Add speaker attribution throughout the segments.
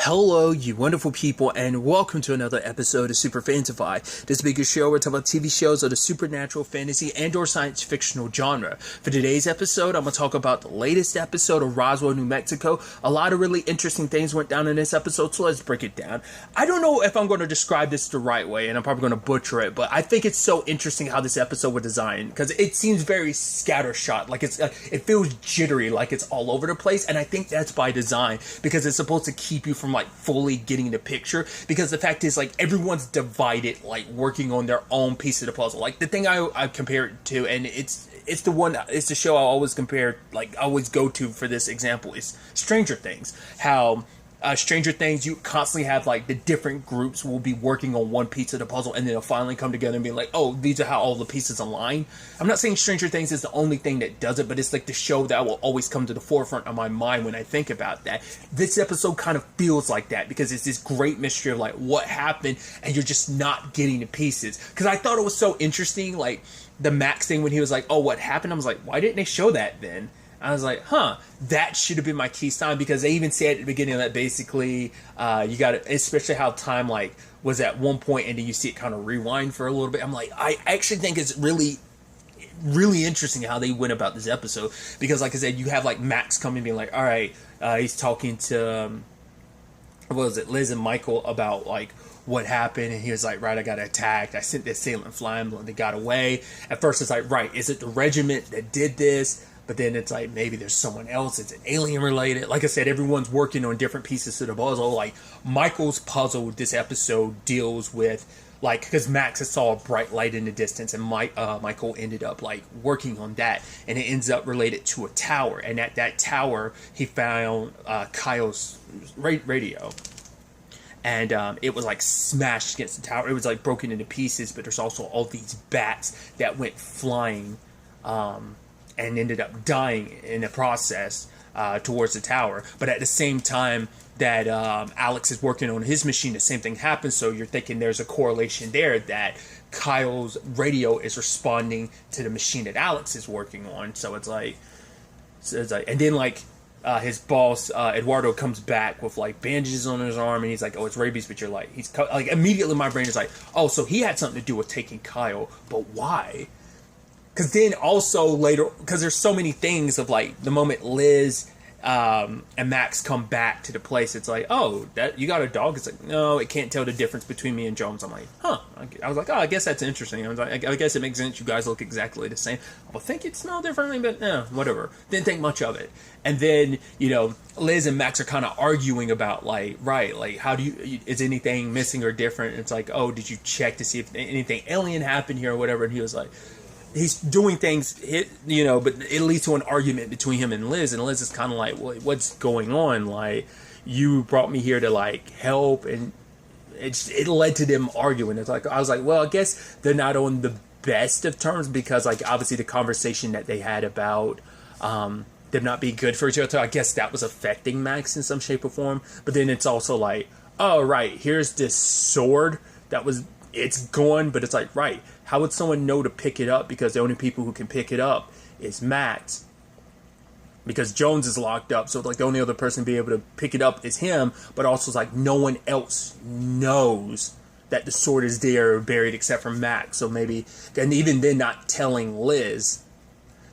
Speaker 1: Hello, you wonderful people, and welcome to another episode of Super-Fanta-Fi. This big show where we talk about TV shows of the supernatural, fantasy, and/or science fictional genre. For today's episode, I'm going to talk about the latest episode of Roswell, New Mexico. A lot of really interesting things went down in this episode, so let's break it down. I don't know if I'm going to describe this the right way, and I'm probably going to butcher it, but I think it's so interesting how this episode was designed, because it seems very scattershot, like it feels jittery, like it's all over the place, and I think that's by design, because it's supposed to keep you from like fully getting the picture, because the fact is like everyone's divided, like working on their own piece of the puzzle. Like the thing I compare it to, and it's the show I always compare, like I always go to for this example, is Stranger Things. How Stranger Things, you constantly have like the different groups will be working on one piece of the puzzle, and then they'll finally come together and be like, oh, these are how all the pieces align. I'm not saying Stranger Things is the only thing that does it, but it's like the show that will always come to the forefront of my mind when I think about that. This episode kind of feels like that, because it's this great mystery of like what happened, and you're just not getting the pieces. Because I thought it was so interesting, like the Max thing when he was like, oh, what happened? I was like, why didn't they show that then? I was like, that should have been my key sign, because they even said at the beginning that basically you got to, especially how time like was at one point and then you see it kind of rewind for a little bit. I'm like, I actually think it's really interesting how they went about this episode, because like I said, you have like Max coming and being like, all right, he's talking to what was it, Liz and Michael about like what happened, and he was like, right, I got attacked, I sent this assailant flying, and they got away. At first it's like, right, is it the regiment that did this? But then it's like, maybe there's someone else. It's an alien related. Like I said, everyone's working on different pieces of the puzzle. Like Michael's puzzle this episode deals with, like, because Max saw a bright light in the distance, and Michael ended up like working on that, and it ends up related to a tower. And at that tower, he found Kyle's radio. And it was like smashed against the tower. It was like broken into pieces, but there's also all these bats that went flying and ended up dying in the process towards the tower. But at the same time that Alex is working on his machine, the same thing happens. So you're thinking there's a correlation there, that Kyle's radio is responding to the machine that Alex is working on. So it's like and then like his boss Eduardo comes back with like bandages on his arm, and he's like, oh, it's rabies, but you're like, like immediately my brain is like, oh, so he had something to do with taking Kyle, but why? Because then also later, because there's so many things of like the moment Liz and Max come back to the place, it's like, oh, that you got a dog? It's like, no, it can't tell the difference between me and Jones. I'm like, I was like, oh, I guess that's interesting. I was like, I guess it makes sense. You guys look exactly the same. I think it's no differently, but whatever. Didn't think much of it. And then, you know, Liz and Max are kind of arguing about like, right, like how do you, is anything missing or different? And it's like, oh, did you check to see if anything alien happened here or whatever? And he was like, he's doing things, you know, but it leads to an argument between him and Liz is kind of like, well, what's going on? Like, you brought me here to like help, and it led to them arguing. It's like, I was like, well, I guess they're not on the best of terms, because like obviously the conversation that they had about them not being good for each other, I guess that was affecting Max in some shape or form. But then it's also like, oh, right, here's this sword that was, it's gone, but it's like, right, how would someone know to pick it up? Because the only people who can pick it up is Max, because Jones is locked up. So like the only other person to be able to pick it up is him, but also it's like no one else knows that the sword is there or buried except for Max. So maybe, and even then not telling Liz,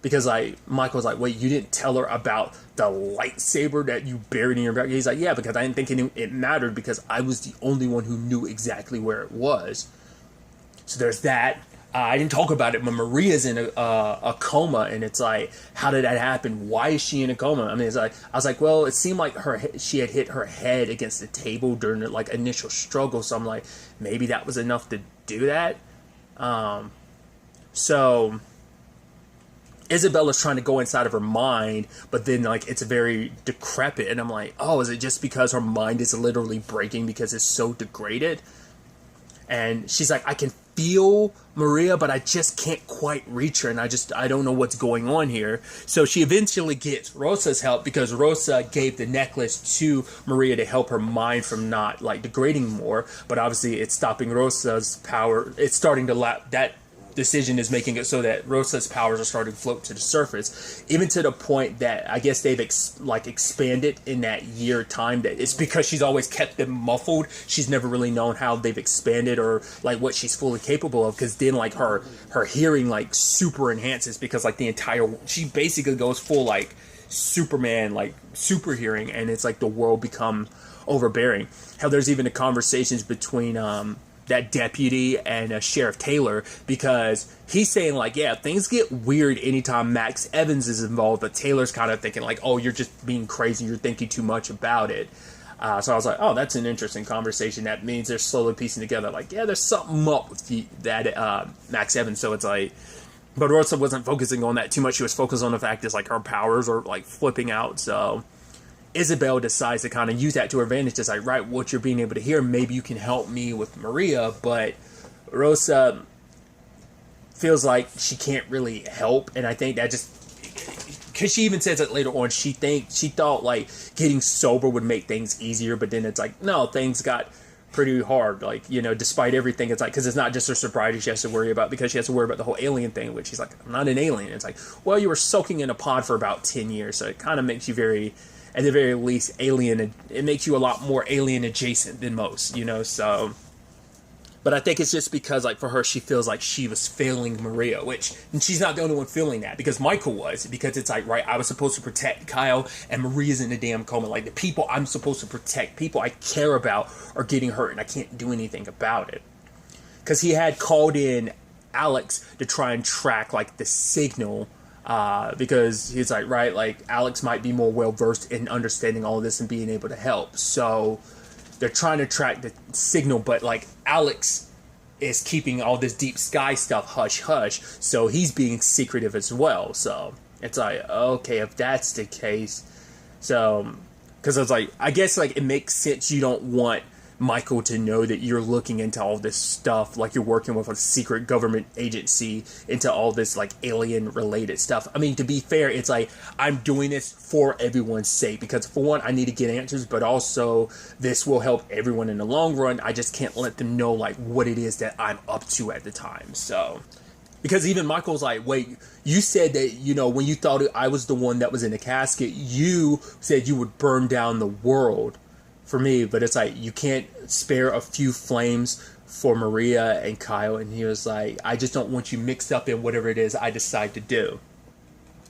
Speaker 1: because like Michael's like, wait, you didn't tell her about the lightsaber that you buried in your back? He's like, yeah, because I didn't think it mattered, because I was the only one who knew exactly where it was. So there's that. I didn't talk about it, but Maria's in a coma, and it's like, how did that happen? Why is she in a coma? I mean, it's like, I was like, well, it seemed like she had hit her head against the table during the like initial struggle. So I'm like, maybe that was enough to do that. So Isabella's trying to go inside of her mind, but then like it's very decrepit, and I'm like, oh, is it just because her mind is literally breaking because it's so degraded? And she's like, I can feel Maria, but I just can't quite reach her, and I don't know what's going on here. So she eventually gets Rosa's help, because Rosa gave the necklace to Maria to help her mind from not like degrading more, but obviously it's stopping Rosa's power. It's starting to that decision is making it so that Rosa's powers are starting to float to the surface, even to the point that I guess they've expanded in that year time. That it's because she's always kept them muffled. She's never really known how they've expanded or like what she's fully capable of. Because then like her hearing like super enhances because like she basically goes full like Superman, like super hearing, and it's like the world become overbearing. Hell, there's even the conversations between that deputy and Sheriff Taylor, because he's saying like, yeah, things get weird anytime Max Evans is involved, but Taylor's kind of thinking like, oh, you're just being crazy, you're thinking too much about it. So I was like, oh, that's an interesting conversation. That means they're slowly piecing together like, yeah, there's something up with that Max Evans. So it's like, but Rosa wasn't focusing on that too much. She was focused on the fact that like her powers are like flipping out. So Isabel decides to kind of use that to her advantage. It's like, right, what you're being able to hear, maybe you can help me with Maria. But Rosa feels like she can't really help. And I think that just, because she even says it later on, she thought like getting sober would make things easier. But then it's like, no, things got pretty hard. Like, you know, despite everything, it's like, because it's not just her sobriety she has to worry about, because she has to worry about the whole alien thing, which she's like, I'm not an alien. It's like, well, you were soaking in a pod for about 10 years. So it kind of makes you at the very least, alien. It makes you a lot more alien adjacent than most, you know. So, but I think it's just because, like, for her, she feels like she was failing Maria, and she's not the only one feeling that, because Michael was, because it's like, right, I was supposed to protect Kyle, and Maria's in the damn coma. Like, the people I'm supposed to protect, people I care about, are getting hurt, and I can't do anything about it. Because he had called in Alex to try and track, like, the signal. Because he's like, right, like Alex might be more well versed in understanding all of this and being able to help. So they're trying to track the signal, but like Alex is keeping all this deep sky stuff hush hush. So he's being secretive as well. So it's like, okay, if that's the case, so because it's like, I guess like it makes sense. You don't want Michael to know that you're looking into all this stuff, like you're working with a secret government agency into all this like alien related stuff. I mean, to be fair, it's like, I'm doing this for everyone's sake, because for one, I need to get answers, but also this will help everyone in the long run. I just can't let them know like what it is that I'm up to at the time. So, because even Michael's like, wait, you said that, you know, when you thought I was the one that was in the casket, you said you would burn down the world for me, but it's like, you can't spare a few flames for Maria and Kyle. And he was like, I just don't want you mixed up in whatever it is I decide to do.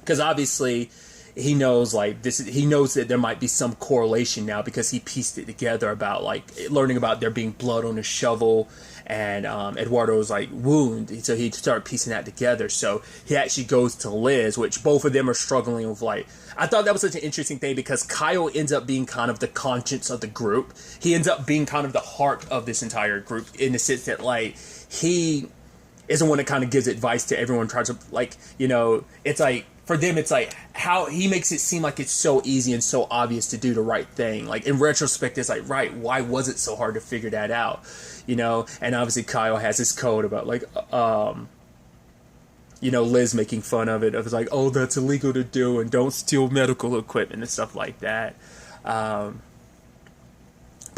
Speaker 1: Because obviously he knows like this, he knows that there might be some correlation now, because he pieced it together about like learning about there being blood on his shovel and Eduardo's like wound. So he started piecing that together. So he actually goes to Liz, which both of them are struggling with. Like, I thought that was such an interesting thing, because Kyle ends up being kind of the conscience of the group. He ends up being kind of the heart of this entire group, in the sense that like he is the one that kind of gives advice to everyone, tries to like, you know, it's like, for them, it's like how he makes it seem like it's so easy and so obvious to do the right thing. Like in retrospect, it's like, right, why was it so hard to figure that out? You know, and obviously Kyle has his code about like, you know, Liz making fun of it. Of like, oh, that's illegal to do, and don't steal medical equipment and stuff like that. But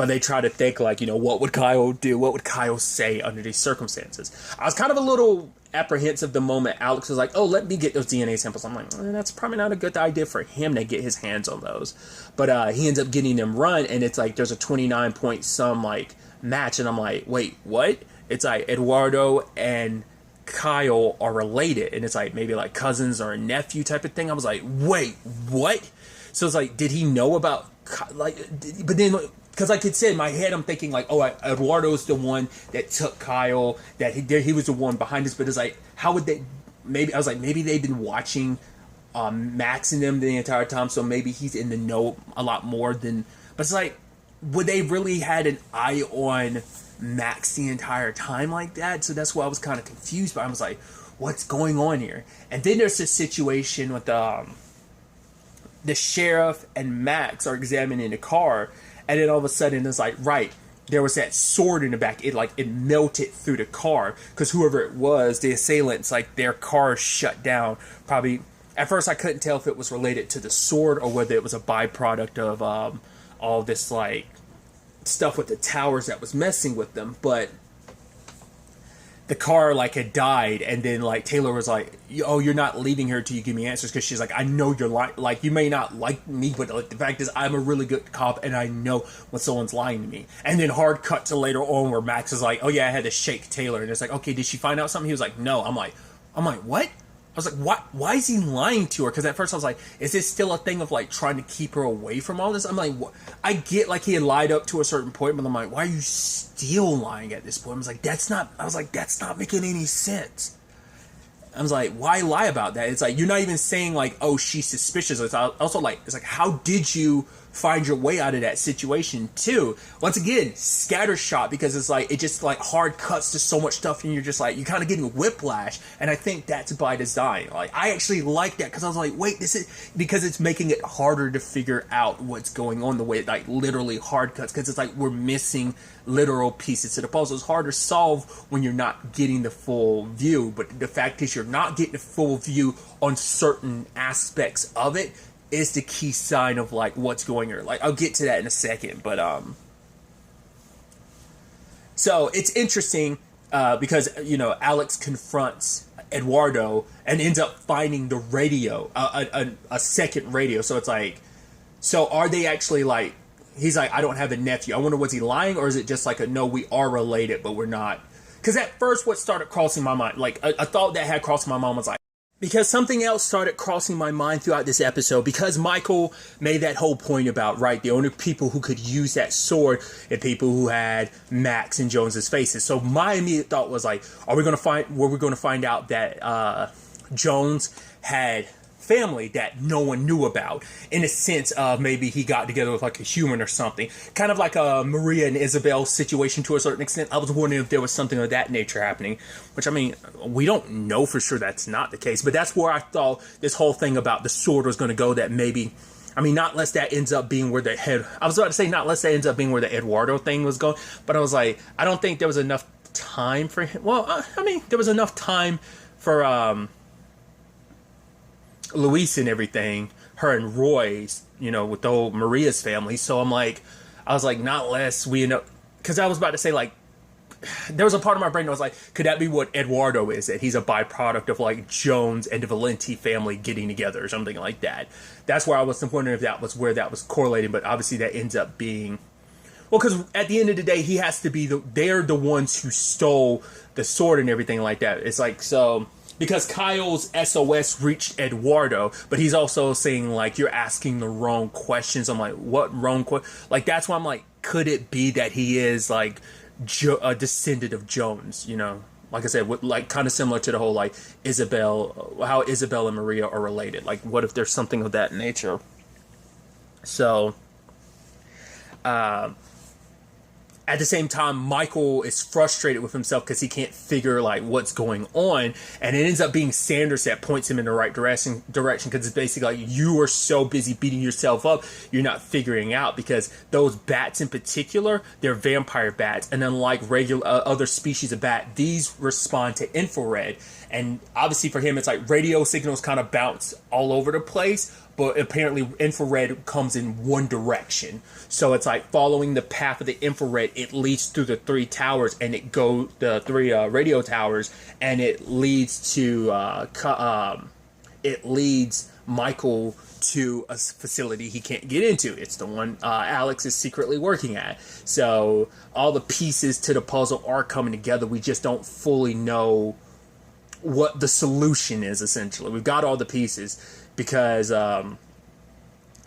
Speaker 1: they try to think like, you know, what would Kyle do? What would Kyle say under these circumstances? I was kind of a little apprehensive the moment Alex was like, oh, let me get those DNA samples. I'm like, that's probably not a good idea for him to get his hands on those. But he ends up getting them run, and it's like there's a 29 point some like match, and I'm like, wait, what? It's like Eduardo and Kyle are related, and it's like maybe like cousins or a nephew type of thing. I was like, wait, what? So it's like, did he know about like? But then, because like it said in my head, I'm thinking like, oh, Eduardo's the one that took Kyle, that he was the one behind this. But it's like, how would they? Maybe I was like, maybe they've been watching Max and them the entire time, so maybe he's in the know a lot more than. But it's like, would they really had an eye on Max the entire time like that? So that's why I was kind of confused. But I was like, what's going on here? And then there's this situation with the sheriff and Max are examining the car, and then all of a sudden it's like, right, there was that sword in the back. It melted through the car, because whoever it was, the assailants, like their car shut down. Probably at first I couldn't tell if it was related to the sword or whether it was a byproduct of all this like stuff with the towers that was messing with them. But the car like had died, and then like Taylor was like, "Oh, you're not leaving here till you give me answers," because she's like, "I know you're lying. Like, you may not like me, but like the fact is, I'm a really good cop, and I know when someone's lying to me." And then hard cut to later on where Max is like, "Oh yeah, I had to shake Taylor," and it's like, "Okay, did she find out something?" He was like, "No." I'm like, what? I was like, why is he lying to her? Because at first I was like, is this still a thing of like trying to keep her away from all this? I'm like, what? I get like he had lied up to a certain point, but I'm like, why are you still lying at this point? I was like, that's not making any sense. I was like, why lie about that? It's like, you're not even saying like, oh, she's suspicious. It's also like, it's like, how did you find your way out of that situation too? Once again, scattershot, because it's like, it just like hard cuts to so much stuff, and you're just like, you're kind of getting whiplash. And I think that's by design. Like, I actually like that, because I was like, wait, this is because it's making it harder to figure out what's going on, the way it like literally hard cuts, because it's like we're missing literal pieces to the puzzle. It's hard to solve when you're not getting the full view, but the fact is you're not getting the full view on certain aspects of it is the key sign of like what's going on. Like, I'll get to that in a second, but so it's interesting because Alex confronts Eduardo and ends up finding the radio, a second radio. So it's like, so are they actually like, he's like, I don't have a nephew. I wonder, was he lying, or is it just like a, no, we are related, but we're not? Because at first what started crossing my mind, like a thought that had crossed my mind was like, because something else started crossing my mind throughout this episode, because Michael made that whole point about, right, the only people who could use that sword are people who had Max and Jones's faces. So my immediate thought was like, were we going to find out that Jones had family that no one knew about, in a sense of maybe he got together with like a human or something, kind of like a Maria and Isabel situation to a certain extent. I was wondering if there was something of that nature happening, which, I mean, we don't know for sure that's not the case, but that's where I thought this whole thing about the sword was going to go. That maybe, I mean, not unless that ends up being where the head, I was about to say not unless that ends up being where the Eduardo thing was going, but I was like, I don't think there was enough time for him. Well, I mean, there was enough time for Luis and everything, her and Roy's, with the whole Maria's family. So I'm like, I was like, not less we because I was about to say, like, there was a part of my brain that was like, could that be what Eduardo is? That he's a byproduct of like Jones and the Valenti family getting together or something like that. That's where I was wondering if that was where that was correlating, but obviously that ends up being, well, because at the end of the day, he has to be they're the ones who stole the sword and everything like that. It's like, so, because Kyle's SOS reached Eduardo, but he's also saying, like, you're asking the wrong questions. I'm like, what wrong question? Like, that's why I'm like, could it be that he is, like, a descendant of Jones, Like I said, like, kind of similar to the whole, like, how Isabel and Maria are related. Like, what if there's something of that nature? So, at the same time, Michael is frustrated with himself because he can't figure like what's going on, and it ends up being Sanders that points him in the right direction because it's basically like, you are so busy beating yourself up, you're not figuring out, because those bats in particular, they're vampire bats, and unlike regular other species of bat, these respond to infrared, and obviously for him it's like radio signals kind of bounce all over the place, but apparently infrared comes in one direction. So it's like following the path of the infrared, it leads through the three towers, and the three radio towers, and it leads to Michael to a facility he can't get into. It's the one Alex is secretly working at. So all the pieces to the puzzle are coming together. We just don't fully know what the solution is, essentially. We've got all the pieces, because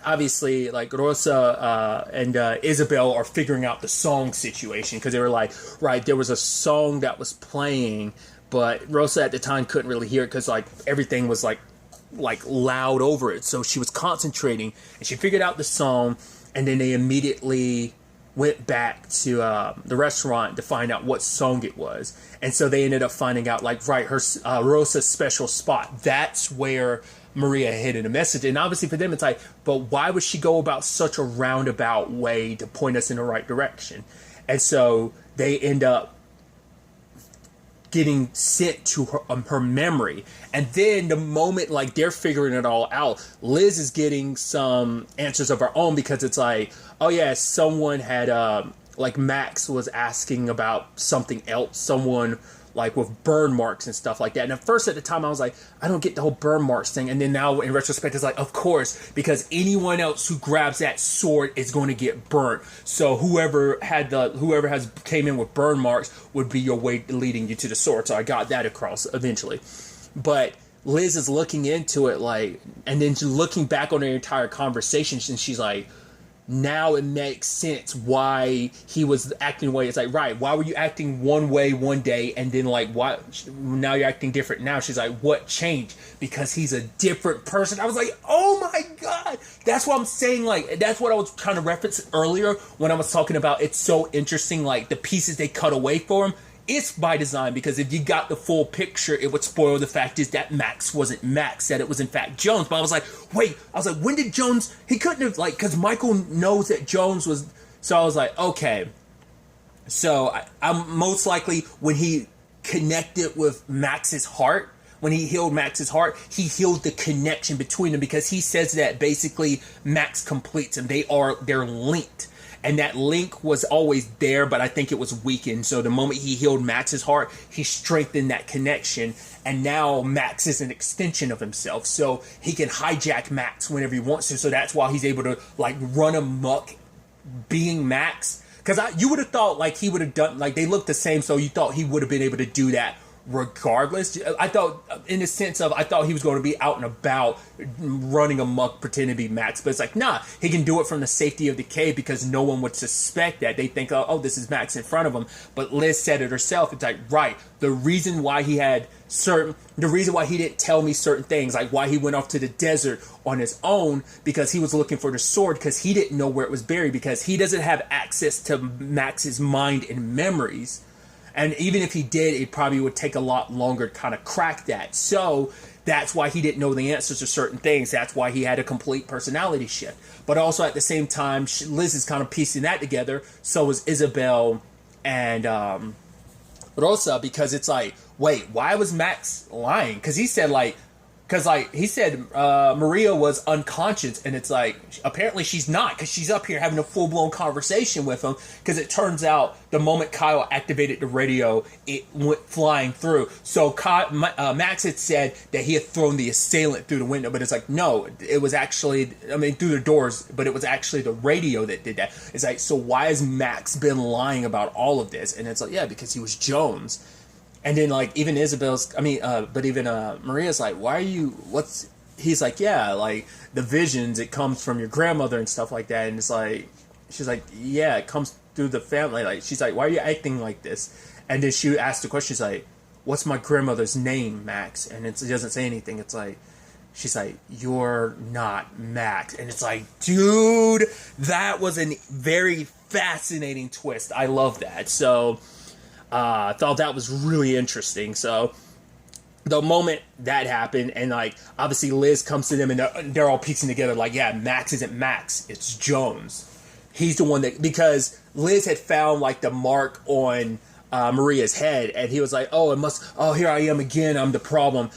Speaker 1: obviously, like, Rosa and Isabel are figuring out the song situation, because they were like, right, there was a song that was playing, but Rosa at the time couldn't really hear it because like everything was like loud over it, so she was concentrating and she figured out the song, and then they immediately went back to the restaurant to find out what song it was. And so they ended up finding out, like, right, her Rosa's special spot, that's where Maria hid a message. And obviously for them it's like, but why would she go about such a roundabout way to point us in the right direction? And so they end up getting sent to her memory. And then the moment like they're figuring it all out, Liz is getting some answers of her own, because it's like, oh yeah, someone had like Max was asking about something else. Someone like with burn marks and stuff like that. And at first at the time I was like, I don't get the whole burn marks thing. And then now in retrospect it's like, of course, because anyone else who grabs that sword is going to get burnt. So whoever has came in with burn marks would be your way leading you to the sword. So I got that across eventually. But Liz is looking into it like, and then looking back on their entire conversation, and she's like, now it makes sense why he was acting the way. It's like, right, why were you acting one way one day and then like why now you're acting different now? She's like, what changed? Because he's a different person. I was like, oh my god, that's what I'm saying. Like, that's what I was trying to reference earlier when I was talking about it's so interesting, like the pieces they cut away for him. It's by design, because if you got the full picture, it would spoil the fact is that Max wasn't Max, that it was in fact Jones. But I was like, wait, when did Jones, he couldn't have, like, because Michael knows that Jones was, so I was like, okay. So I'm most likely when he connected with Max's heart, when he healed Max's heart, he healed the connection between them, because he says that basically Max completes him. They're linked. And that link was always there, but I think it was weakened. So the moment he healed Max's heart, he strengthened that connection. And now Max is an extension of himself. So he can hijack Max whenever he wants to. So that's why he's able to like run amok being Max. Because you would have thought like he would have done, like they look the same. So you thought he would have been able to do that regardless. I thought, in the sense of, I thought he was going to be out and about running amok pretending to be Max, but it's like, nah, he can do it from the safety of the cave, because no one would suspect that. They think, oh, this is Max in front of him. But Liz said it herself. It's like, right, the reason why he didn't tell me certain things, like why he went off to the desert on his own, because he was looking for the sword, because he didn't know where it was buried, because he doesn't have access to Max's mind and memories. And even if he did, it probably would take a lot longer to kind of crack that. So that's why he didn't know the answers to certain things. That's why he had a complete personality shift. But also at the same time, Liz is kind of piecing that together. So is Isabel and Rosa, because it's like, wait, why was Max lying? Because he said Maria was unconscious, and it's like, apparently she's not, because she's up here having a full-blown conversation with him, because it turns out the moment Kyle activated the radio, it went flying through. So Max had said that he had thrown the assailant through the window, but it's like, no, it was actually, through the doors, but it was actually the radio that did that. It's like, so why has Max been lying about all of this? And it's like, yeah, because he was Jones. And then, like, even Maria's like, why are you, he's like, yeah, like, the visions, it comes from your grandmother and stuff like that. And it's like, she's like, yeah, it comes through the family. Like, she's like, why are you acting like this? And then she asked the question, she's like, what's my grandmother's name, Max? And it doesn't say anything. It's like, she's like, you're not Max. And it's like, dude, that was a very fascinating twist. I love that. So I thought that was really interesting. So the moment that happened, and like obviously Liz comes to them, and they're all piecing together like, yeah, Max isn't Max, it's Jones. He's the one that, because Liz had found like the mark on Maria's head, and he was like, oh, here I am again, I'm the problem.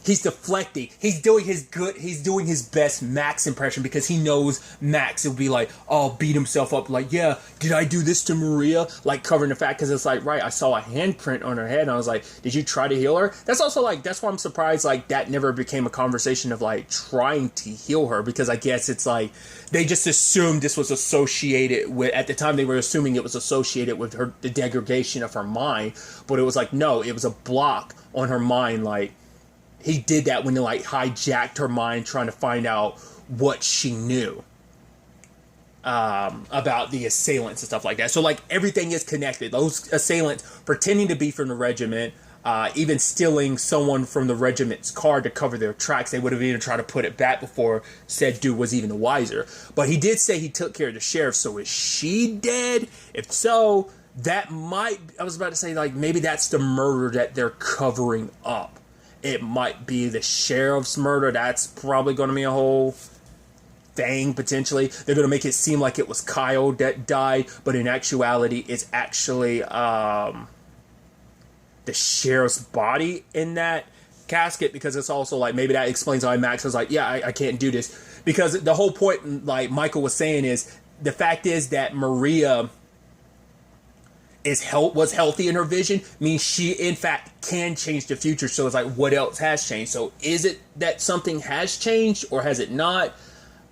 Speaker 1: He's deflecting. He's doing his best Max impression, because he knows Max will be like, beat himself up, like, yeah, did I do this to Maria? Like, covering the fact, because it's like, right, I saw a handprint on her head, and I was like, did you try to heal her? That's also like, that's why I'm surprised, like, that never became a conversation of, like, trying to heal her, because I guess it's like, they just assumed this was associated with, at the time they were assuming it was associated with the degradation of her mind, but it was like, no, it was a block on her mind. Like, he did that when he like hijacked her mind, trying to find out what she knew about the assailants and stuff like that. So like everything is connected. Those assailants pretending to be from the regiment, even stealing someone from the regiment's car to cover their tracks. They would have even tried to put it back before said dude was even wiser. But he did say he took care of the sheriff. So is she dead? If so, that might, I was about to say, like, maybe that's the murder that they're covering up. It might be the sheriff's murder. That's probably going to be a whole thing, potentially. They're going to make it seem like it was Kyle that died, but in actuality, it's actually the sheriff's body in that casket, because it's also like, maybe that explains why Max was like, yeah, I can't do this. Because the whole point, like Michael was saying, is the fact is that Maria was healthy in her vision means she in fact can change the future. So it's like, what else has changed? So is it that something has changed, or has it not?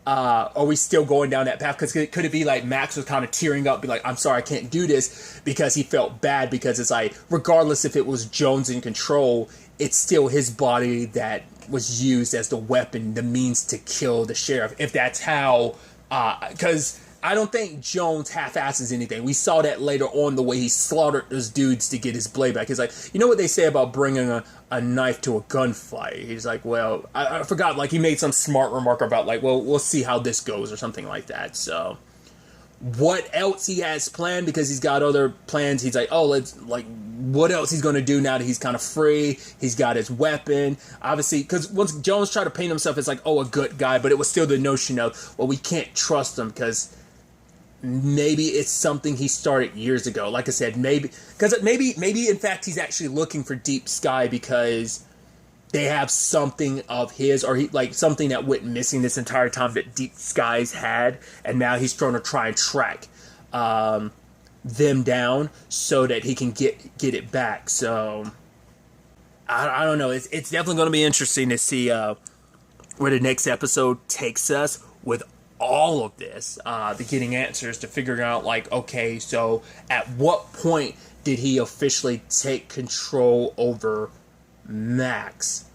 Speaker 1: Are we still going down that path? Because could it be like Max was kind of tearing up, be like, I'm sorry, I can't do this, because he felt bad, because it's like, regardless if it was Jones in control, it's still his body that was used as the weapon, the means to kill the sheriff. If that's how, because I don't think Jones half-asses anything. We saw that later on, the way he slaughtered those dudes to get his blade back. He's like, you know what they say about bringing a knife to a gunfight? He's like, well, I forgot, like, he made some smart remark about, like, well, we'll see how this goes, or something like that. So what else he has planned, because he's got other plans. He's like, oh, let's, like, what else he's going to do now that he's kind of free? He's got his weapon, obviously, because once Jones tried to paint himself as like, oh, a good guy, but it was still the notion of, well, we can't trust him, because maybe it's something he started years ago. Like I said, maybe in fact he's actually looking for Deep Sky because they have something of his, or he, like, something that went missing this entire time that Deep Skies had, and now he's trying to track them down so that he can get it back. So I don't know. It's definitely going to be interesting to see where the next episode takes us with all of this, the getting answers, to figuring out, like, okay, so at what point did he officially take control over Max?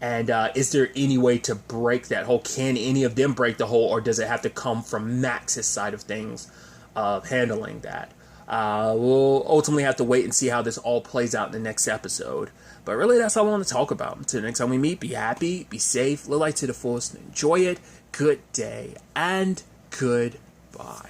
Speaker 1: And is there any way to break that hole? Can any of them break the hole, or does it have to come from Max's side of things of handling that? We'll ultimately have to wait and see how this all plays out in the next episode. But really, that's all I want to talk about. Until next time we meet, be happy, be safe, live life to the fullest, and enjoy it. Good day, and goodbye.